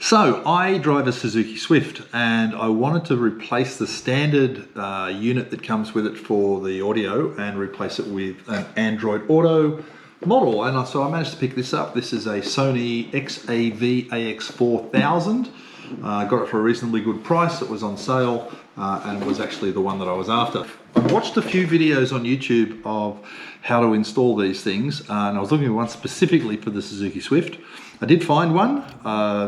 So I drive a Suzuki Swift and I wanted to replace the standard unit that comes with it for the audio and replace it with an Android Auto model. And so I managed to pick this up. This is a Sony XAV AX4000. I got it for a reasonably good price. It was on sale and it was actually the one that I was after. I watched a few videos on YouTube of how to install these things and I was looking at one specifically for the Suzuki Swift. I did find one.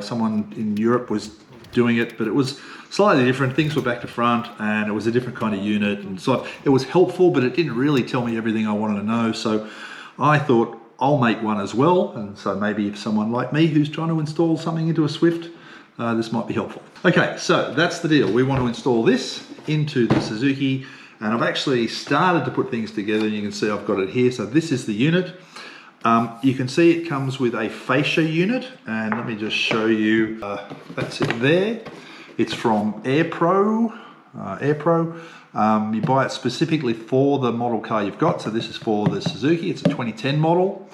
Someone in Europe was doing it, but it was slightly different. Things were back to front and it was a different kind of unit. And so it was helpful, but it didn't really tell me everything I wanted to know. So I thought I'll make one as well. And so maybe if someone like me who's trying to install something into a Swift, this might be helpful. Okay, so that's the deal. We want to install this into the Suzuki and I've actually started to put things together. You can see I've got it here. So this is the unit. You can see it comes with a fascia unit, and let me just show you, that's it there. It's from AirPro. You buy it specifically for the model car you've got, so this is for the Suzuki. It's a 2010 model,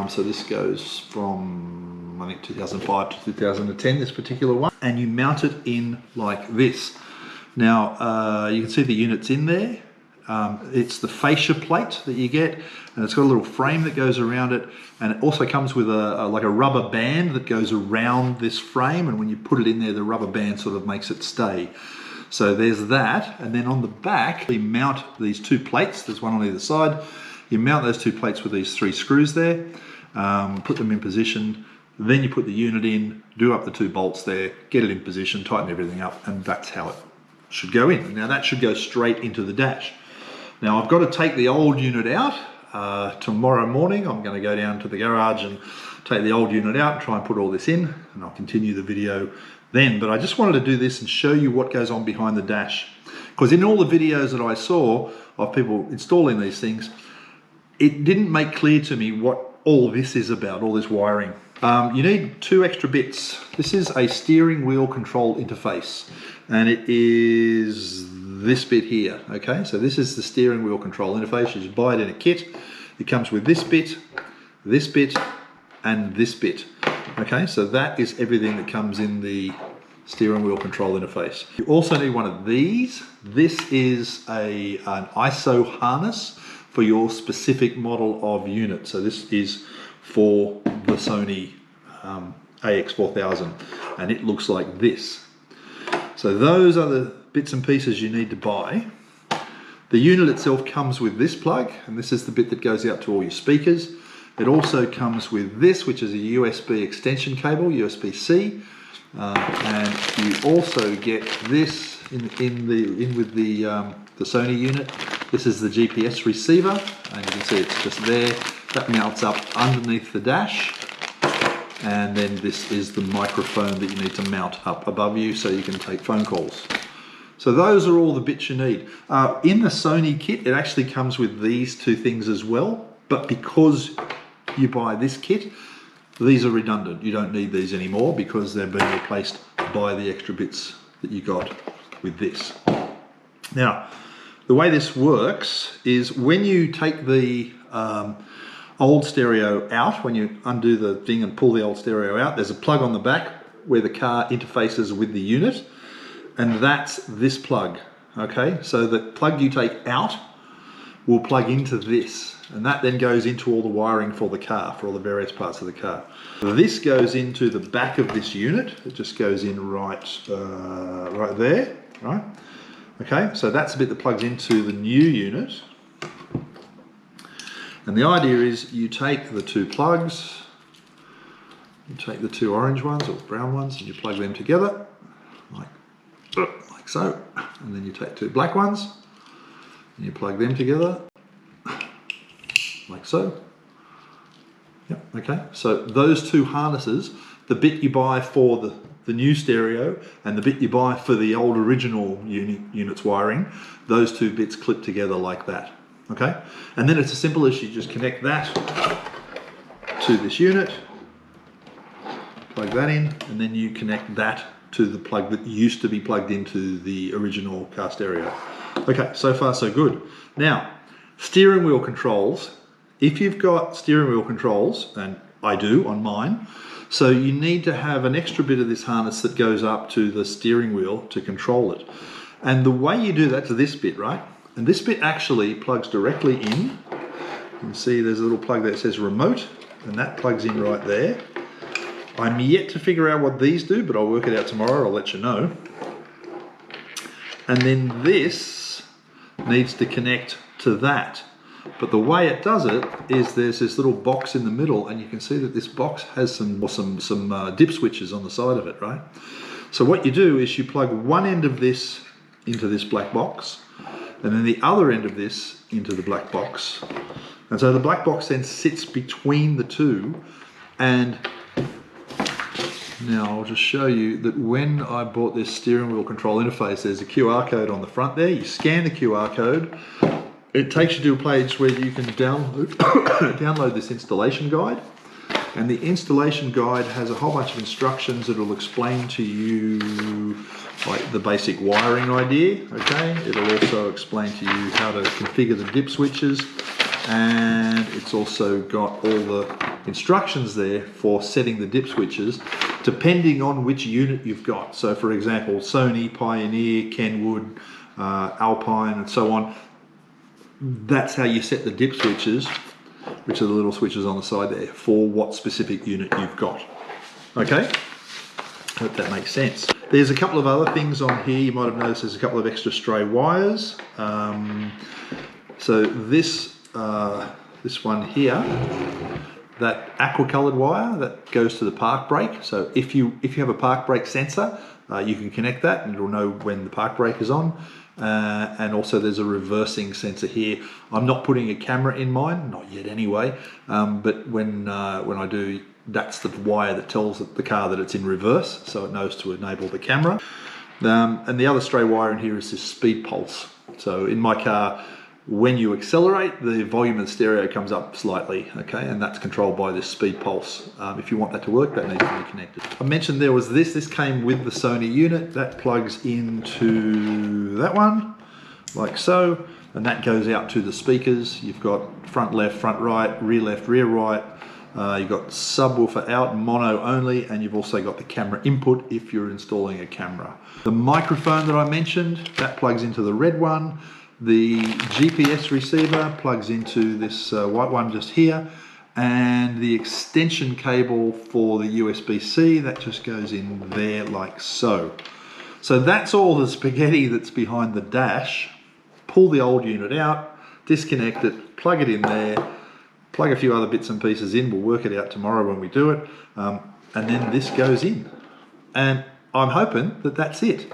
so this goes from, I think, 2005 to 2010, this particular one. And you mount it in like this. Now, you can see the unit's in there. It's the fascia plate that you get, and it's got a little frame that goes around it, and it also comes with like a rubber band that goes around this frame, and when you put it in there, the rubber band sort of makes it stay. So there's that, and then on the back, you mount these two plates. There's one on either side. You mount those two plates with these 3 screws there, put them in position, then you put the unit in, do up the 2 bolts there, get it in position, tighten everything up, and that's how it should go in. Now that should go straight into the dash. Now I've got to take the old unit out. Tomorrow morning I'm going to go down to the garage and take the old unit out and try and put all this in, and I'll continue the video then. But I just wanted to do this and show you what goes on behind the dash, because in all the videos that I saw of people installing these things, it didn't make clear to me what all this is about, all this wiring. You need 2 extra bits. This is a steering wheel control interface, and it is this bit here. Okay, so this is the steering wheel control interface. You just buy it in a kit. It comes with this bit, and this bit. Okay, so that is everything that comes in the steering wheel control interface. You also need one of these. This is an ISO harness for your specific model of unit. So this is for the Sony AX4000, and it looks like this. So those are the bits and pieces you need to buy. The unit itself comes with this plug, and this is the bit that goes out to all your speakers. It also comes with this, which is a USB extension cable, USB-C, and you also get this in with the Sony unit. This is the GPS receiver, and you can see it's just there. That mounts up underneath the dash, and then this is the microphone that you need to mount up above you so you can take phone calls. So those are all the bits you need. In the Sony kit, it actually comes with these 2 things as well, but because you buy this kit, these are redundant. You don't need these anymore because they're being replaced by the extra bits that you got with this. Now, the way this works is when you take the old stereo out, when you undo the thing and pull the old stereo out, there's a plug on the back where the car interfaces with the unit, and that's this plug. Okay, so the plug you take out will plug into this, and that then goes into all the wiring for the car, for all the various parts of the car. This goes into the back of this unit. It just goes in right there, right? Okay, so that's the bit that plugs into the new unit. And the idea is you take the 2 plugs, you take the 2 orange ones or brown ones, and you plug them together, like so. And then you take 2 black ones, and you plug them together, like so. Yep, okay. So those 2 harnesses, the bit you buy for the new stereo and the bit you buy for the old original unit's wiring, those 2 bits clip together like that. Okay, and then it's as simple as you just connect that to this unit, plug that in, and then you connect that to the plug that used to be plugged into the original car stereo. Okay, so far so good. Now, steering wheel controls. If you've got steering wheel controls, and I do on mine, So you need to have an extra bit of this harness that goes up to the steering wheel to control it. And the way you do that to this bit, right? And this bit actually plugs directly in. You can see there's a little plug that says remote, and that plugs in right there. I'm yet to figure out what these do, but I'll work it out tomorrow, I'll let you know. And then this needs to connect to that. But the way it does it is there's this little box in the middle, and you can see that this box has some dip switches on the side of it, right? So what you do is you plug one end of this into this black box, and then the other end of this into the black box. And so the black box then sits between the two. And now I'll just show you that when I bought this steering wheel control interface, there's a QR code on the front there. You scan the QR code. It takes you to a page where you can download this installation guide. And the installation guide has a whole bunch of instructions that will explain to you like the basic wiring idea, okay? It'll also explain to you how to configure the dip switches, and it's also got all the instructions there for setting the dip switches depending on which unit you've got. So for example, Sony, Pioneer, Kenwood, Alpine, and so on. That's how you set the dip switches, which are the little switches on the side there, for what specific unit you've got. Okay? Hope that makes sense. There's a couple of other things on here. You might have noticed there's a couple of extra stray wires. So this one here, that aqua coloured wire that goes to the park brake. So if you have a park brake sensor, you can connect that and it'll know when the park brake is on. And also there's a reversing sensor here. I'm not putting a camera in mine, not yet anyway, but when I do, that's the wire that tells the car that it's in reverse, so it knows to enable the camera. And the other stray wire in here is this speed pulse. So in my car, when you accelerate, the volume of the stereo comes up slightly, okay, and that's controlled by this speed pulse. If you want that to work, that needs to be connected. I mentioned there was this came with the Sony unit. That plugs into that one, like so, and that goes out to the speakers. You've got front left, front right, rear left, rear right. You've got subwoofer out, mono only, and you've also got the camera input if you're installing a camera. The microphone that I mentioned, that plugs into the red one. The GPS receiver plugs into this white one just here, and the extension cable for the USB-C, that just goes in there like so. So that's all the spaghetti that's behind the dash. Pull the old unit out, disconnect it, plug it in there, plug a few other bits and pieces in. We'll work it out tomorrow when we do it, and then this goes in. And I'm hoping that that's it.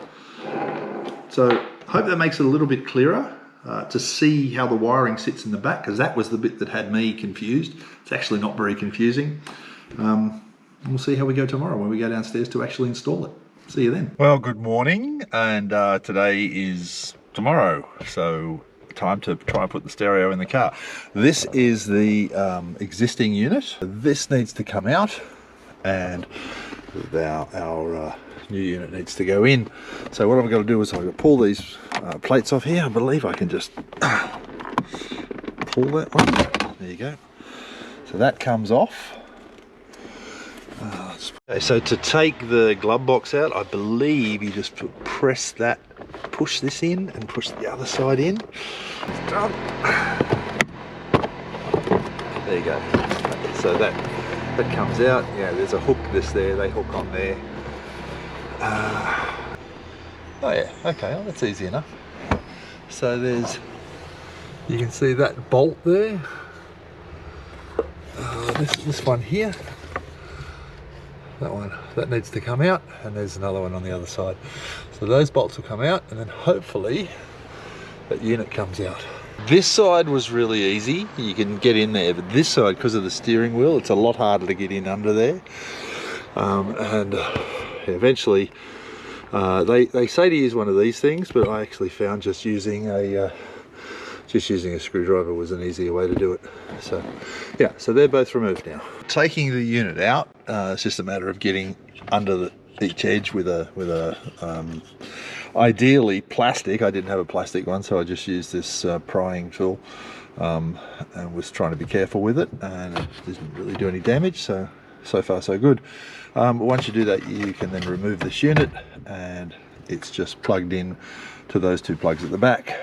So I hope that makes it a little bit clearer to see how the wiring sits in the back, because that was the bit that had me confused. It's actually not very confusing. We'll see how we go tomorrow when we go downstairs to actually install it. See you then. Well, good morning, and today is tomorrow, so time to try and put the stereo in the car. This is the existing unit. This needs to come out, and our new unit needs to go in. So what I've got to do is I've got to pull these plates off here. I believe I can just pull that one. There you go. So that comes off. Okay, so to take the glove box out, I believe you just press that, push this in and push the other side in. It's done. There you go. So that comes out. Yeah, there's a hook there, they hook on there. Oh yeah, okay, well, that's easy enough. So you can see that bolt there. This one here. That needs to come out, and there's another one on the other side. So those bolts will come out, and then hopefully that unit comes out. This side was really easy, you can get in there, but this side, because of the steering wheel, it's a lot harder to get in under there. Eventually, they say to use one of these things, but I actually found just using a screwdriver was an easier way to do it. So yeah, so they're both removed now. Taking the unit out, it's just a matter of getting under each edge with a ideally plastic. I didn't have a plastic one, so I just used this prying tool and was trying to be careful with it, and it didn't really do any damage. So so far so good. Once you do that, you can then remove this unit, and it's just plugged in to those two plugs at the back.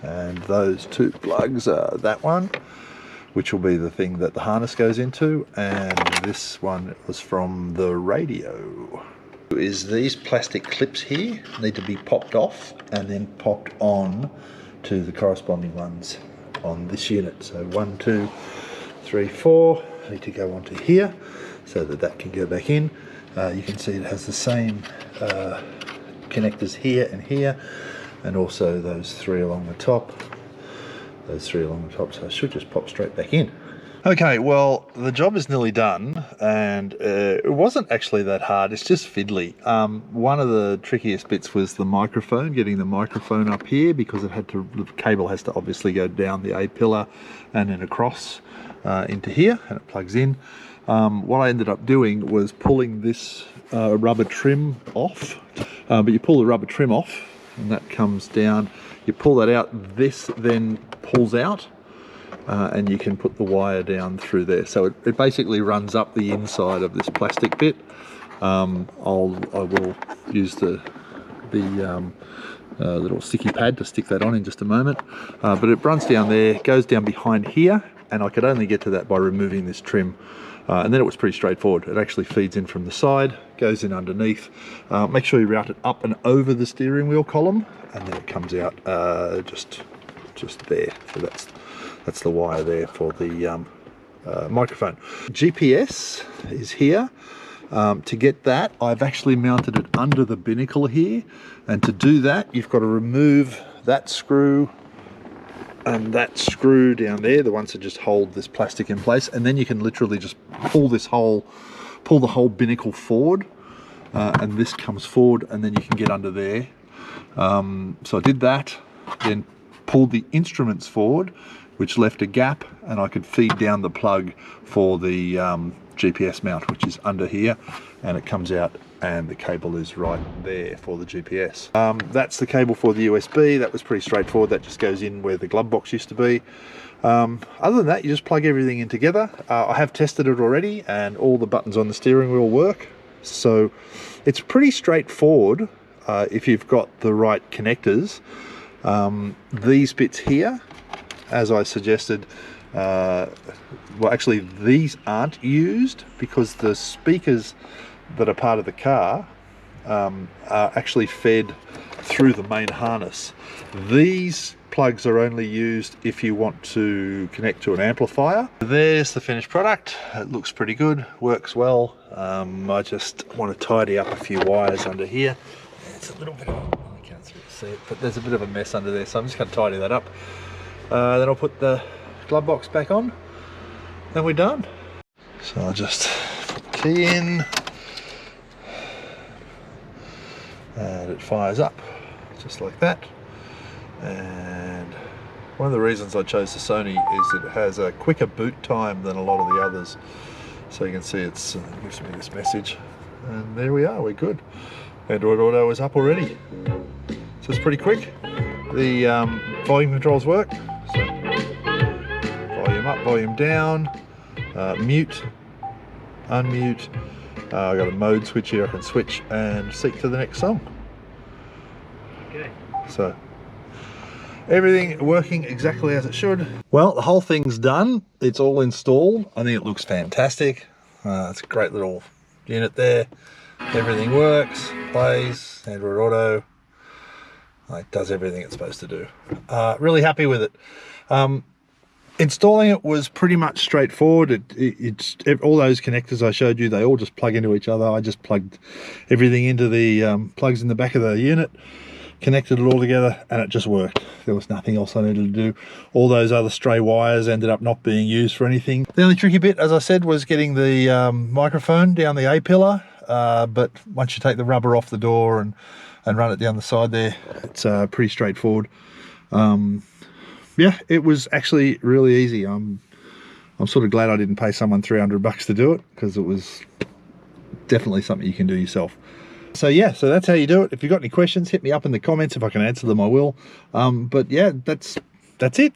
And those two plugs are that one, which will be the thing that the harness goes into, and this one was from the radio. Is these plastic clips here need to be popped off and then popped on to the corresponding ones on this unit. So 1, 2, 3, 4 need to go onto here so that that can go back in. You can see it has the same connectors here and here, and also those three along the top. Those three along the top, so it should just pop straight back in. Okay, well, the job is nearly done, and it wasn't actually that hard. It's just fiddly. One of the trickiest bits was the microphone, getting the microphone up here, because the cable has to obviously go down the A pillar and then across into here, and it plugs in. What I ended up doing was pulling this rubber trim off, but you pull the rubber trim off, and that comes down. You pull that out, this then pulls out, and you can put the wire down through there. So it basically runs up the inside of this plastic bit. I will use the little sticky pad to stick that on in just a moment. But it runs down there, goes down behind here, and I could only get to that by removing this trim. And then it was pretty straightforward. It actually feeds in from the side, goes in underneath. Make sure you route it up and over the steering wheel column, and then it comes out just there. So that's the wire there for the microphone. GPS is here. To get that, I've actually mounted it under the binnacle here, and to do that, you've got to remove that screw and that screw down there, the ones that just hold this plastic in place, and then you can literally just pull the whole binnacle forward, and this comes forward, and then you can get under there. So I did that, then pulled the instruments forward, which left a gap, and I could feed down the plug for the GPS mount, which is under here, and it comes out, and the cable is right there for the GPS. That's the cable for the USB. That was pretty straightforward. That just goes in where the glove box used to be. Other than that, you just plug everything in together. I have tested it already, and all the buttons on the steering wheel work. So it's pretty straightforward if you've got the right connectors. These bits here, as I suggested, well, actually these aren't used because the speakers that are part of the car are actually fed through the main harness. These plugs are only used if you want to connect to an amplifier. There's the finished product. It looks pretty good, works well. I just want to tidy up a few wires under here. It's a little bit of, I can't see it, but there's a bit of a mess under there, so I'm just going to tidy that up. Then I'll put the glove box back on, and we're done. So I'll just put the key in, and it fires up just like that. And one of the reasons I chose the Sony is it has a quicker boot time than a lot of the others. So you can see it gives me this message, and there we are, we're good. Android Auto is up already, so it's pretty quick. The volume controls work, so volume up, volume down, mute, unmute. I've got a mode switch here, I can switch and seek to the next song. Okay. So everything working exactly as it should. Well, the whole thing's done. It's all installed. I think it looks fantastic. It's a great little unit there. Everything works, plays, Android Auto. It does everything it's supposed to do. Really happy with it. Installing it was pretty much straightforward. It's all those connectors I showed you, they all just plug into each other. I just plugged everything into the plugs in the back of the unit, connected it all together, and it just worked. There was nothing else I needed to do. All those other stray wires ended up not being used for anything. The only tricky bit, as I said, was getting the microphone down the A pillar, but once you take the rubber off the door and run it down the side there, it's pretty straightforward. Yeah, it was actually really easy. I'm sort of glad I didn't pay someone $300 to do it, because it was definitely something you can do yourself. So yeah, so that's how you do it. If you've got any questions, hit me up in the comments. If I can answer them, I will. But yeah, that's it.